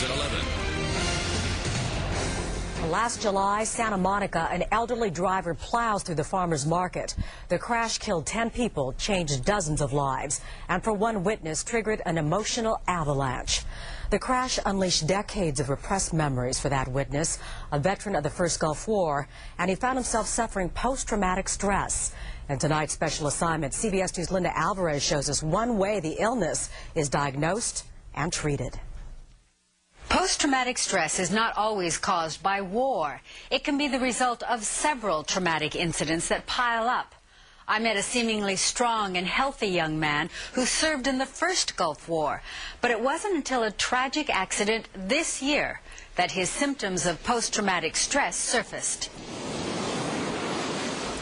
at 11. Last July, Santa Monica, an elderly driver plows through the farmer's market. The crash killed 10 people, changed dozens of lives, and for one witness, triggered an emotional avalanche. The crash unleashed decades of repressed memories for that witness, a veteran of the First Gulf War, and he found himself suffering post-traumatic stress. And tonight's special assignment, CBS News' Linda Alvarez shows us one way the illness is diagnosed and treated. Post-traumatic stress is not always caused by war. It can be the result of several traumatic incidents that pile up. I met a seemingly strong and healthy young man who served in the First Gulf War, but it wasn't until a tragic accident this year that his symptoms of post-traumatic stress surfaced.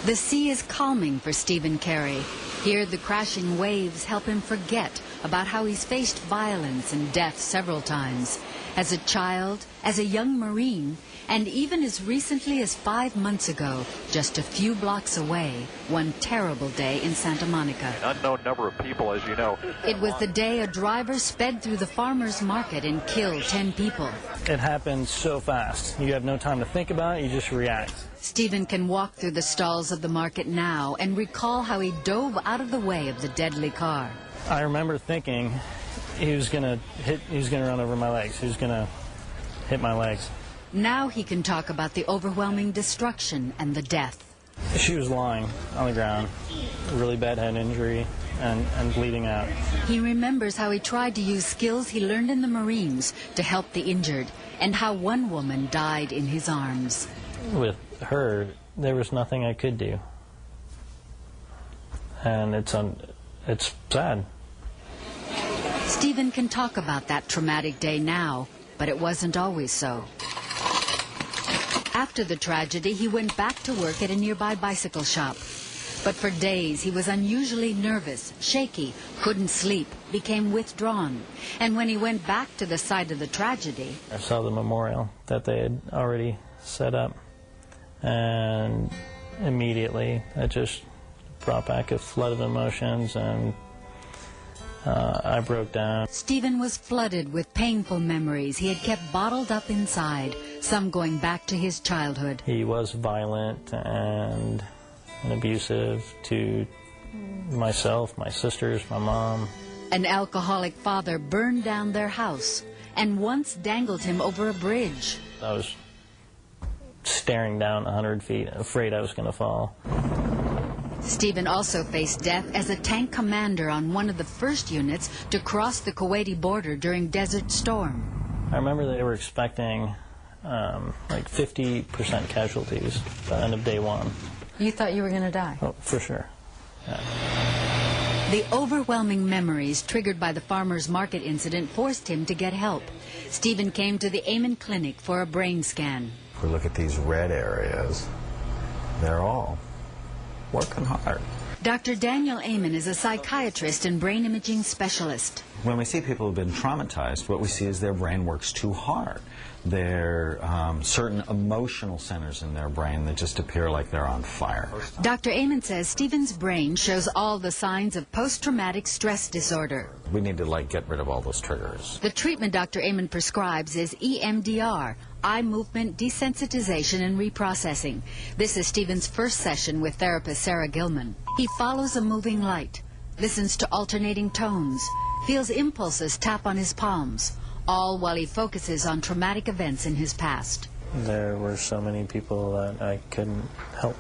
The sea is calming for Stephen Carey. Here, the crashing waves help him forget about how he's faced violence and death several times. As a child, as a young Marine, and even as recently as 5 months ago, just a few blocks away, one terrible day in Santa Monica. An unknown number of people, as you know. It was the day a driver sped through the farmer's market and killed 10 people. It happened so fast. You have no time to think about it, you just react. Stephen can walk through the stalls of the market now and recall how he dove out of the way of the deadly car. I remember thinking he was gonna run over my legs. He was gonna hit my legs. Now he can talk about the overwhelming destruction and the death. She was lying on the ground, really bad head injury and bleeding out. He remembers how he tried to use skills he learned in the Marines to help the injured, and how one woman died in his arms. With her, there was nothing I could do, and it's sad. Stephen can talk about that traumatic day now, but it wasn't always so. After the tragedy, he went back to work at a nearby bicycle shop. But for days, he was unusually nervous, shaky, couldn't sleep, became withdrawn. And when he went back to the site of the tragedy, I saw the memorial that they had already set up, and immediately I just brought back a flood of emotions, and I broke down. Stephen was flooded with painful memories he had kept bottled up inside, some going back to his childhood. He was violent and abusive to myself, my sisters, my mom. An alcoholic father burned down their house and once dangled him over a bridge. I was staring down 100 feet, afraid I was going to fall. Stephen also faced death as a tank commander on one of the first units to cross the Kuwaiti border during Desert Storm. I remember they were expecting like 50% casualties by the end of day one. You thought you were going to die? Oh, for sure. Yeah. The overwhelming memories triggered by the farmer's market incident forced him to get help. Stephen came to the Amen Clinic for a brain scan. If we look at these red areas, they're all working hard. Dr. Daniel Amen is a psychiatrist and brain imaging specialist. When we see people who've been traumatized, what we see is their brain works too hard. There are certain emotional centers in their brain that just appear like they're on fire. Dr. Amen says Stephen's brain shows all the signs of post-traumatic stress disorder. We need to get rid of all those triggers. The treatment Dr. Amen prescribes is EMDR, eye movement desensitization and reprocessing. This is Stephen's first session with therapist Sarah Gilman. He follows a moving light, listens to alternating tones, feels impulses tap on his palms, all while he focuses on traumatic events in his past. There were so many people that I couldn't help.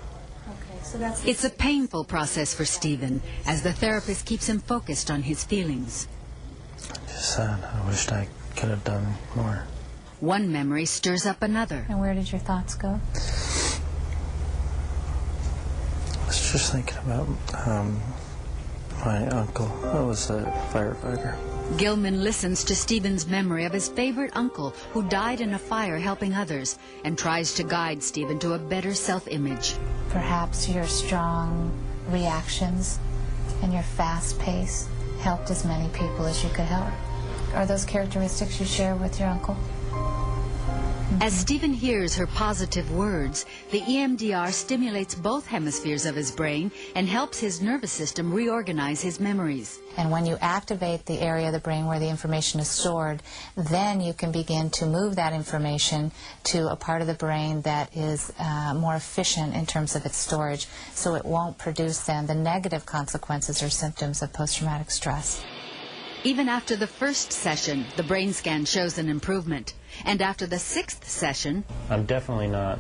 It's a painful process for Stephen, as the therapist keeps him focused on his feelings. Just sad. I wished I could have done more. One memory stirs up another. And where did your thoughts go? I was just thinking about my uncle, who was a firefighter. Gilman listens to Stephen's memory of his favorite uncle who died in a fire helping others and tries to guide Stephen to a better self-image. Perhaps your strong reactions and your fast pace helped as many people as you could help. Are those characteristics you share with your uncle? As Stephen hears her positive words, the EMDR stimulates both hemispheres of his brain and helps his nervous system reorganize his memories. And when you activate the area of the brain where the information is stored, then you can begin to move that information to a part of the brain that is more efficient in terms of its storage, so it won't produce then the negative consequences or symptoms of post-traumatic stress. Even after the first session, the brain scan shows an improvement. And after the 6th session, I'm definitely not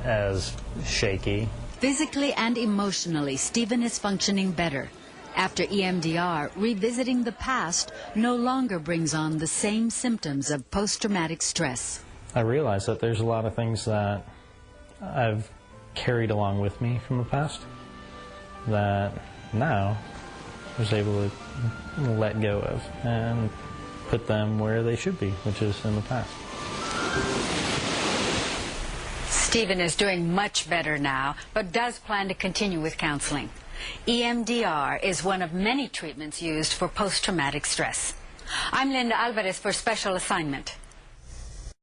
as shaky. Physically and emotionally, Stephen is functioning better. After EMDR, revisiting the past no longer brings on the same symptoms of post-traumatic stress. I realize that there's a lot of things that I've carried along with me from the past that now I was able to let go of and put them where they should be, which is in the past. Stephen is doing much better now, but does plan to continue with counseling. EMDR is one of many treatments used for post-traumatic stress. I'm Linda Alvarez for Special Assignment.